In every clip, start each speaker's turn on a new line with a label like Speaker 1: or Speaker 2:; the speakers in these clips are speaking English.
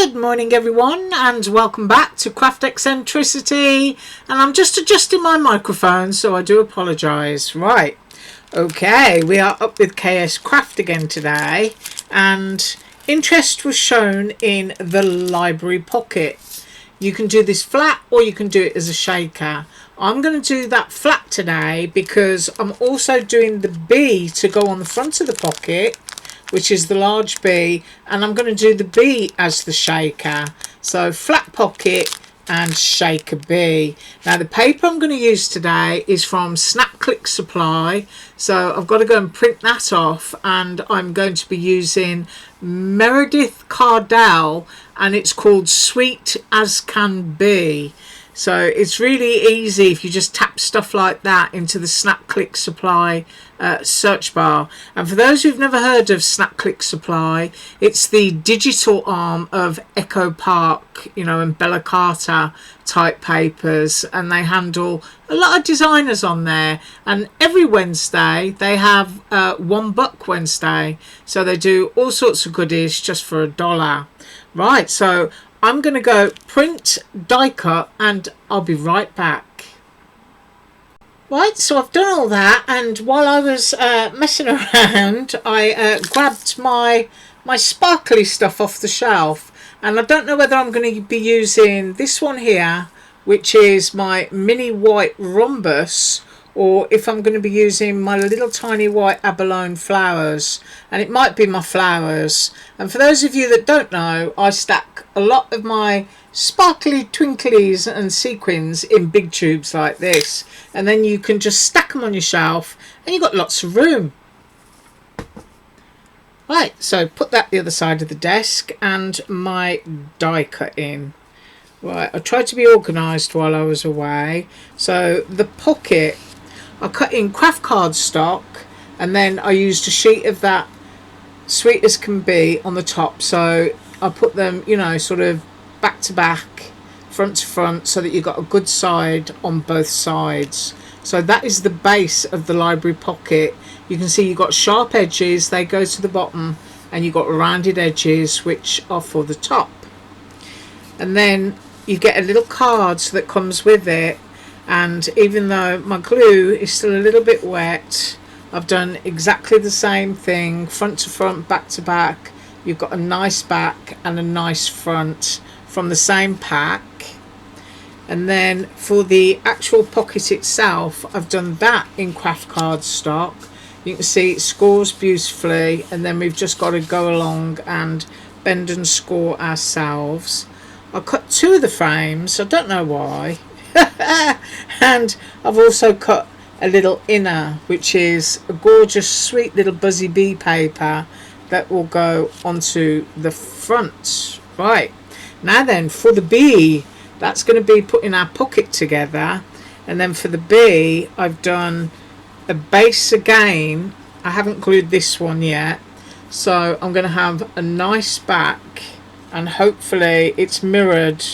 Speaker 1: Good morning everyone, and welcome back to Craft Eccentricity. And I'm just adjusting my microphone, so I do apologise. Right, okay, we are up with KSCRAFT again today, and interest was shown in the library pocket. You can do this flat or you can do it as a shaker. I'm going to do that flat today because I'm also doing the B to go on the front of the pocket, which is the large B, and I'm going to do the B as the shaker. So flat pocket and shaker B. Now the paper I'm going to use today is from Snap Click Supply, so I've got to go and print that off, and I'm going to be using Meredith Cardell, and it's called Sweet As Can Be. So it's really easy if you just tap stuff like that into the Snap Click Supply search bar. And for those who've never heard of Snap Click Supply, it's the digital arm of Echo Park, you know, and Bella Carter type papers, and they handle a lot of designers on there. And every Wednesday they have $1 Wednesday, so they do all sorts of goodies just for $1. Right, so I'm going to go print, die cut, and I'll be right back. Right, so I've done all that, and while I was messing around, I grabbed my sparkly stuff off the shelf, and I don't know whether I'm going to be using this one here, which is my mini white rhombus, or if I'm going to be using my little tiny white abalone flowers, and it might be my flowers. And for those of you that don't know, I stack a lot of my sparkly twinklies and sequins in big tubes like this, and then you can just stack them on your shelf and you've got lots of room. Right, so put that the other side of the desk, and my die cut in. Right, I tried to be organised while I was away. So the pocket, I cut in craft cardstock, and then I used a sheet of that Sweet As Can Be on the top. So I put them, you know, sort of back to back, front to front, so that you've got a good side on both sides. So that is the base of the library pocket. You can see you've got sharp edges, they go to the bottom, and you've got rounded edges which are for the top. And then you get a little card that comes with it. And even though my glue is still a little bit wet, I've done exactly the same thing, front to front, back to back. You've got a nice back and a nice front from the same pack. And then for the actual pocket itself, I've done that in craft cardstock. You can see it scores beautifully, and then we've just got to go along and bend and score ourselves. I cut 2 of the frames, I don't know why. And I've also cut a little inner, which is a gorgeous sweet little buzzy bee paper that will go onto the front. Right, now then for the bee, that's going to be putting our pocket together. And then for the bee, I've done a base again. I haven't glued this one yet, so I'm going to have a nice back, and hopefully it's mirrored.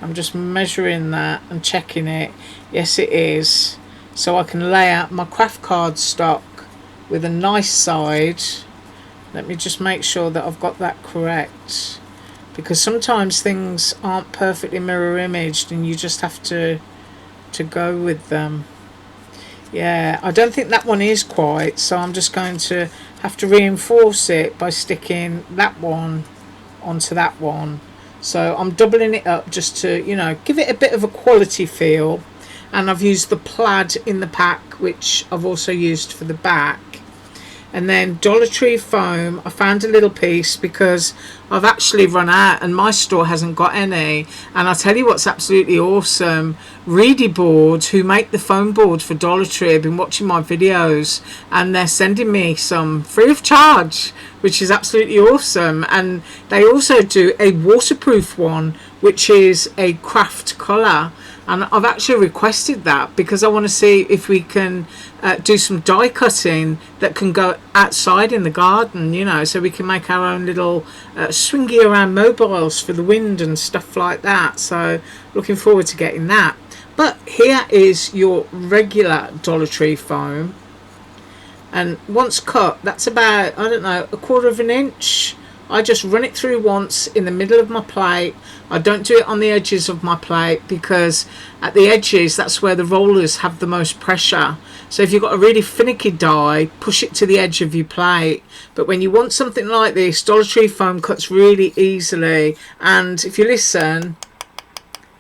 Speaker 1: I'm just measuring that and checking it. Yes, it is. So I can lay out my craft cardstock with a nice side. Let me just make sure that I've got that correct, because sometimes things aren't perfectly mirror imaged and you just have to go with them. Yeah, I don't think that one is quite, so I'm just going to have to reinforce it by sticking that one onto that one. So I'm doubling it up just to, you know, give it a bit of a quality feel. And I've used the plaid in the pack, which I've also used for the back. And then Dollar Tree foam, I found a little piece because I've actually run out and my store hasn't got any. And I'll tell you what's absolutely awesome, Reedy Board, who make the foam board for Dollar Tree, have been watching my videos, and they're sending me some free of charge, which is absolutely awesome. And they also do a waterproof one, which is a craft colour. And I've actually requested that because I want to see if we can do some die cutting that can go outside in the garden, you know, so we can make our own little swingy around mobiles for the wind and stuff like that. So looking forward to getting that. But here is your regular Dollar Tree foam, and once cut, that's about, I don't know, 1/4 of an inch I just run it through once in the middle of my plate. I don't do it on the edges of my plate, because at the edges that's where the rollers have the most pressure. So if you've got a really finicky die, push it to the edge of your plate. But when you want something like this, Dollar Tree foam cuts really easily, and if you listen,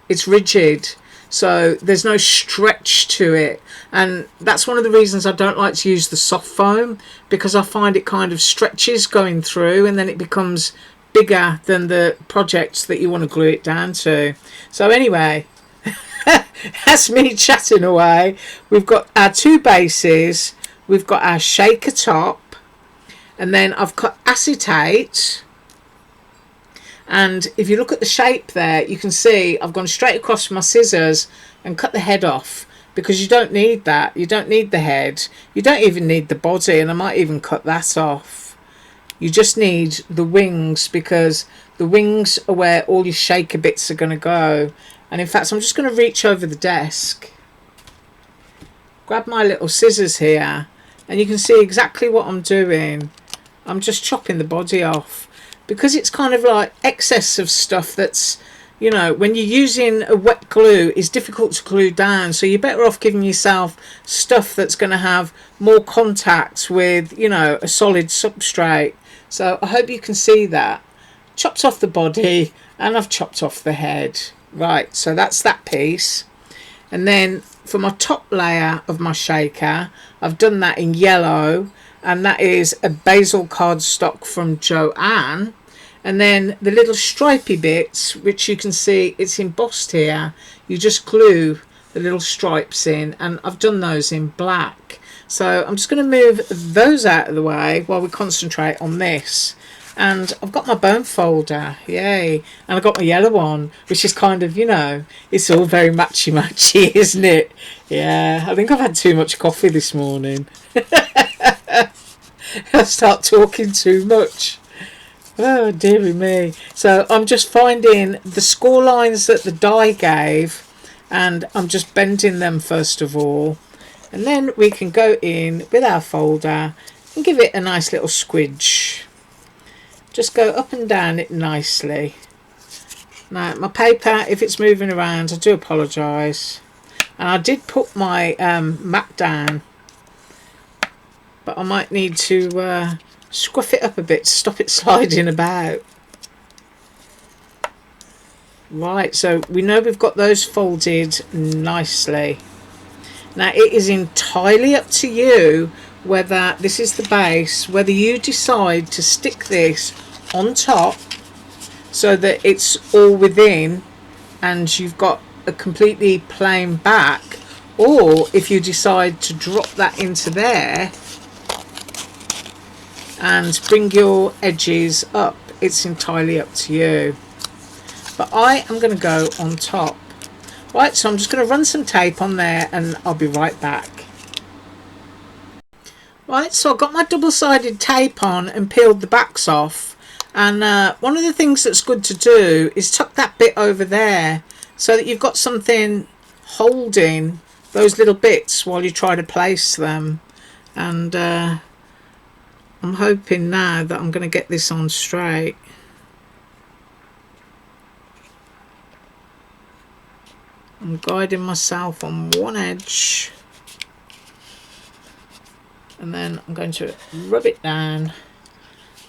Speaker 1: it's rigid, so there's no stretch to it. And that's one of the reasons I don't like to use the soft foam, because I find it kind of stretches going through, and then it becomes bigger than the project that you want to glue it down to. So anyway, that's me chatting away. We've got our two bases, we've got our shaker top, and then I've cut acetate. And if you look at the shape there, you can see I've gone straight across with my scissors and cut the head off, because you don't need that. You don't need the head. You don't even need the body, and I might even cut that off. You just need the wings, because the wings are where all your shaker bits are going to go. And in fact, I'm just going to reach over the desk, grab my little scissors here, and you can see exactly what I'm doing. I'm just chopping the body off, because it's kind of like excess of stuff that's, you know, when you're using a wet glue, it's difficult to glue down. So you're better off giving yourself stuff that's going to have more contact with, you know, a solid substrate. So I hope you can see that. Chopped off the body, and I've chopped off the head. Right, so that's that piece. And then for my top layer of my shaker, I've done that in yellow, and that is a basil cardstock from Joanne. And then the little stripy bits, which you can see it's embossed here, you just glue the little stripes in, and I've done those in black. So I'm just going to move those out of the way while we concentrate on this. And I've got my bone folder, yay, and I've got my yellow one, which is kind of, you know, it's all very matchy, isn't it? Yeah, I think I've had too much coffee this morning. I start talking too much. Oh, dearie me. So I'm just finding the score lines that the die gave, and I'm just bending them first of all. And then we can go in with our folder and give it a nice little squidge. Just go up and down it nicely. Now, my paper, if it's moving around, I do apologise. And I did put my mat down, but I might need to scruff it up a bit to stop it sliding about. Right, so we know we've got those folded nicely. Now it is entirely up to you whether this is the base, whether you decide to stick this on top so that it's all within and you've got a completely plain back, or if you decide to drop that into there and bring your edges up. It's entirely up to you, but I am going to go on top. Right, so I'm just going to run some tape on there and I'll be right back. Right, so I've got my double-sided tape on and peeled the backs off, and one of the things that's good to do is tuck that bit over there so that you've got something holding those little bits while you try to place them. And I'm hoping now that I'm going to get this on straight. I'm guiding myself on one edge, and then I'm going to rub it down,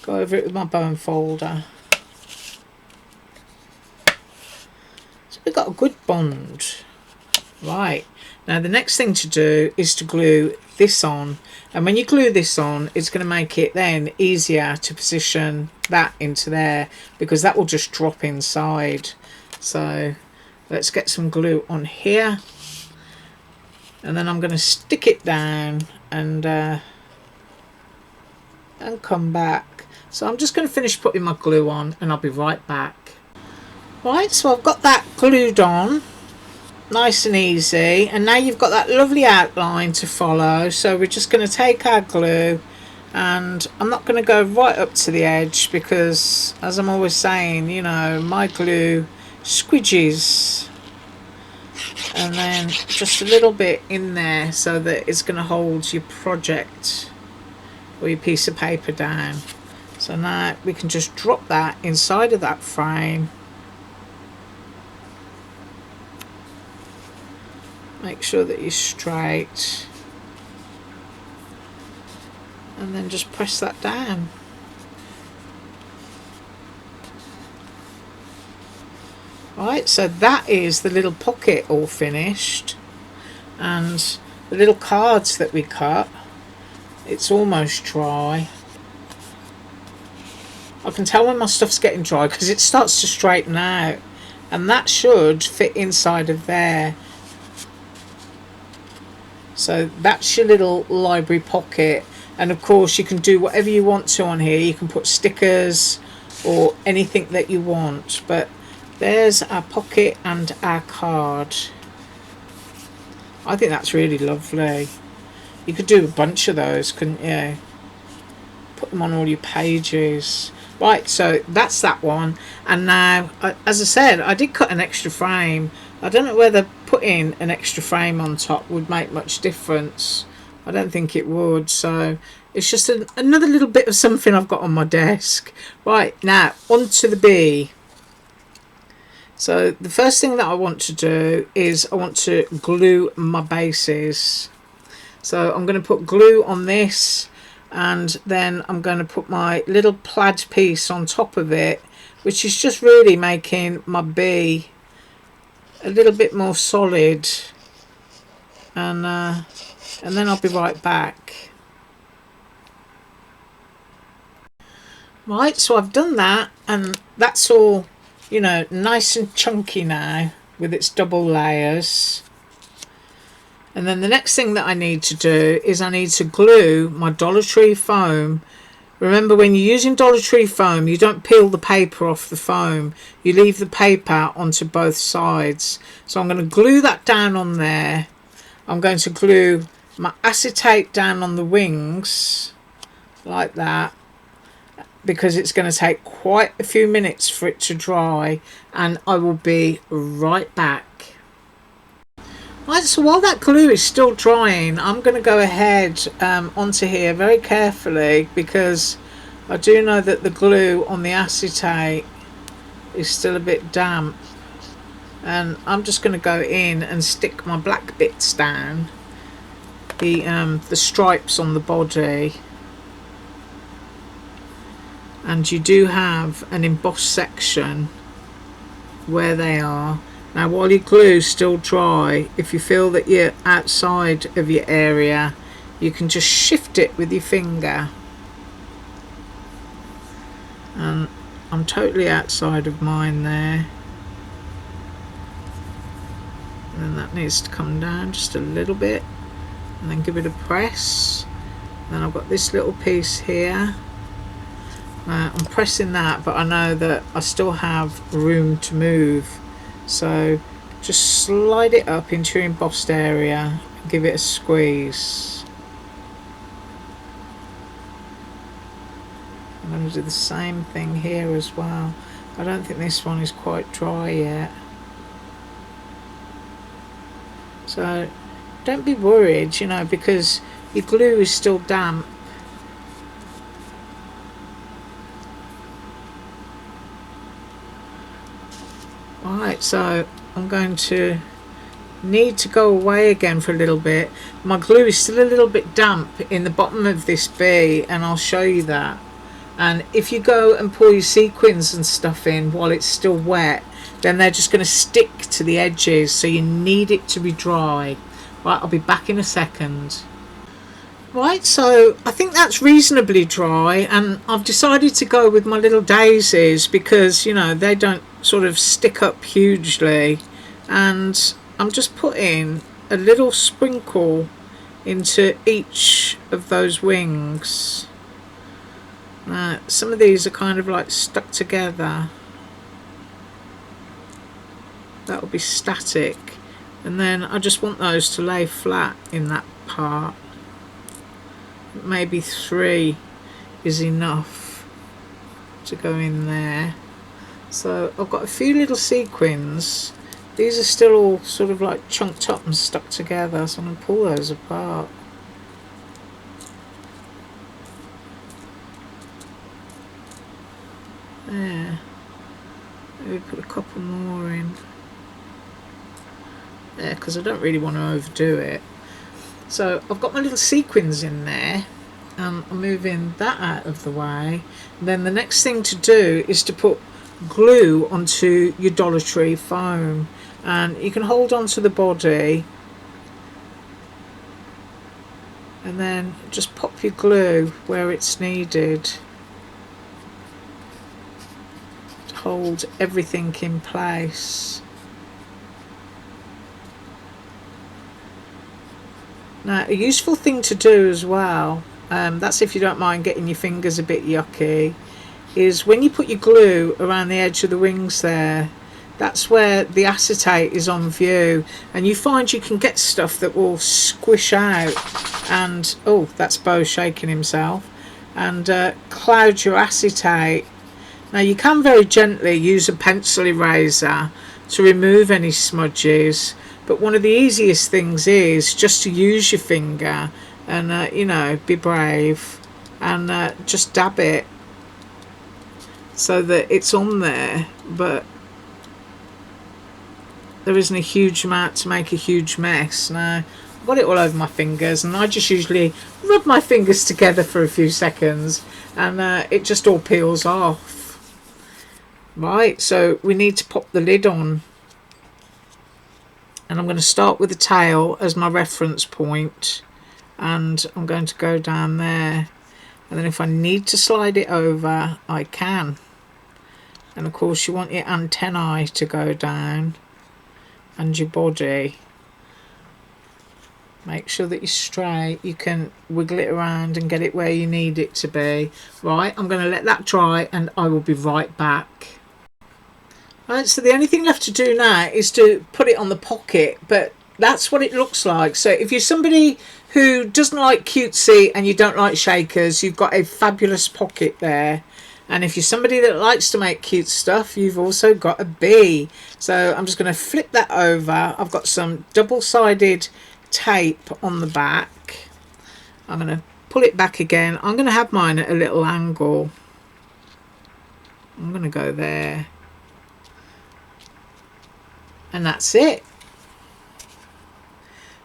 Speaker 1: go over it with my bone folder. So we've got a good bond. Right, now the next thing to do is to glue this on, and when you glue this on, it's going to make it then easier to position that into there, because that will just drop inside. So let's get some glue on here, and then I'm going to stick it down and come back. So I'm just going to finish putting my glue on and I'll be right back. Right, so I've got that glued on nice and easy, and now you've got that lovely outline to follow. So we're just going to take our glue, and I'm not going to go right up to the edge because, as I'm always saying, you know, my glue squidges, and then just a little bit in there so that it's going to hold your project or your piece of paper down. So now we can just drop that inside of that frame. Make sure that you're straight, and then just press that down. Right, so that is the little pocket all finished, and the little cards that we cut, it's almost dry. I can tell when my stuff's getting dry because it starts to straighten out, and that should fit inside of there. So that's your little library pocket, and of course you can do whatever you want to on here. You can put stickers or anything that you want, but there's our pocket and our card. I think that's really lovely. You could do a bunch of those, couldn't you? Put them on all your pages. Right, so that's that one. And now, as I said, I did cut an extra frame. I don't know whether putting an extra frame on top would make much difference. I don't think it would. So it's just another little bit of something I've got on my desk. Right, now onto the bee. So the first thing that I want to do is I want to glue my bases. So I'm going to put glue on this, and then I'm going to put my little plaid piece on top of it, which is just really making my bee a little bit more solid, and then I'll be right back. Right, so I've done that, and that's all, you know, nice and chunky now with its double layers. And then the next thing that I need to do is I need to glue my Dollar Tree foam. Remember, when you're using Dollar Tree foam, you don't peel the paper off the foam. You leave the paper onto both sides. So I'm going to glue that down on there. I'm going to glue my acetate down on the wings like that, because it's going to take quite a few minutes for it to dry, and I will be right back. Right, so while that glue is still drying, I'm going to go ahead onto here very carefully, because I do know that the glue on the acetate is still a bit damp, and I'm just going to go in and stick my black bits down, the stripes on the body, and you do have an embossed section where they are. Now, while your glue is still dry, if you feel that you're outside of your area, you can just shift it with your finger. And I'm totally outside of mine there. And then that needs to come down just a little bit, and then give it a press. And then I've got this little piece here. I'm pressing that, but I know that I still have room to move. So just slide it up into your embossed area and give it a squeeze. I'm going to do the same thing here as well. I don't think this one is quite dry yet. So don't be worried, you know, because your glue is still damp. Alright, so I'm going to need to go away again for a little bit. My glue is still a little bit damp in the bottom of this bee, and I'll show you that. And if you go and pull your sequins and stuff in while it's still wet, then they're just going to stick to the edges, so you need it to be dry. Right, I'll be back in a second. Right, so I think that's reasonably dry, and I've decided to go with my little daisies because, you know, they don't sort of stick up hugely, and I'm just putting a little sprinkle into each of those wings. Some of these are kind of like stuck together. That will be static, and then I just want those to lay flat in that part. Maybe 3 is enough to go in there. So I've got a few little sequins. These are still all sort of like chunked up and stuck together, so I'm going to pull those apart. There. Maybe put a couple more in. There, because I don't really want to overdo it. So I've got my little sequins in there. I'm moving that out of the way. And then the next thing to do is to put glue onto your Dollar Tree foam. And you can hold on to the body. And then just pop your glue where it's needed. To hold everything in place. Now, a useful thing to do as well, that's if you don't mind getting your fingers a bit yucky, is when you put your glue around the edge of the wings there, that's where the acetate is on view, and you find you can get stuff that will squish out and, oh, that's Bo shaking himself, and cloud your acetate. Now you can very gently use a pencil eraser to remove any smudges, but one of the easiest things is just to use your finger and you know, be brave and just dab it so that it's on there, but there isn't a huge amount to make a huge mess. Now I've got it all over my fingers, and I just usually rub my fingers together for a few seconds and it just all peels off. Right, so we need to pop the lid on. And I'm going to start with the tail as my reference point, and I'm going to go down there, and then if I need to slide it over I can. And of course you want your antennae to go down and your body. Make sure that you're straight. You can wiggle it around and get it where you need it to be. Right, I'm going to let that dry and I will be right back. Right, so the only thing left to do now is to put it on the pocket, but that's what it looks like. So if you're somebody who doesn't like cutesy and you don't like shakers, you've got a fabulous pocket there. And if you're somebody that likes to make cute stuff, you've also got a bee. So I'm just going to flip that over. I've got some double-sided tape on the back. I'm going to pull it back again. I'm going to have mine at a little angle. I'm going to go there. And that's it.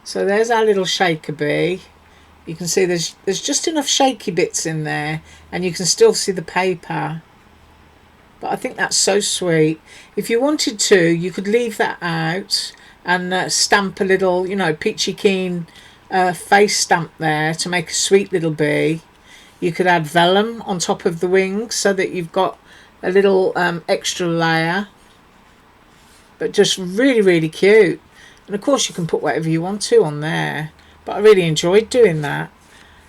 Speaker 1: So there's our little shaker bee. You can see there's just enough shaky bits in there, and you can still see the paper. But I think that's so sweet. If you wanted to, you could leave that out and stamp a little, you know, peachy keen face stamp there to make a sweet little bee. You could add vellum on top of the wings so that you've got a little extra layer. But just really, really cute. And of course you can put whatever you want to on there. But I really enjoyed doing that.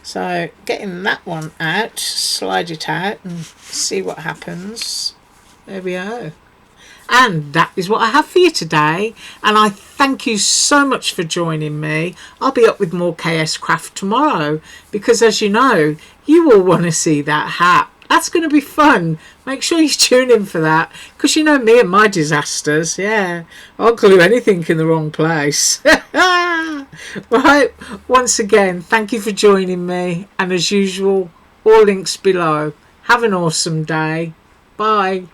Speaker 1: So getting that one out, slide it out and see what happens. There we go. And that is what I have for you today. And I thank you so much for joining me. I'll be up with more KSCRAFT tomorrow. Because as you know, you all want to see that hat. That's going to be fun. Make sure you tune in for that. Because you know me and my disasters. Yeah, I'll glue anything in the wrong place. Right, once again, thank you for joining me. And as usual, all links below. Have an awesome day. Bye.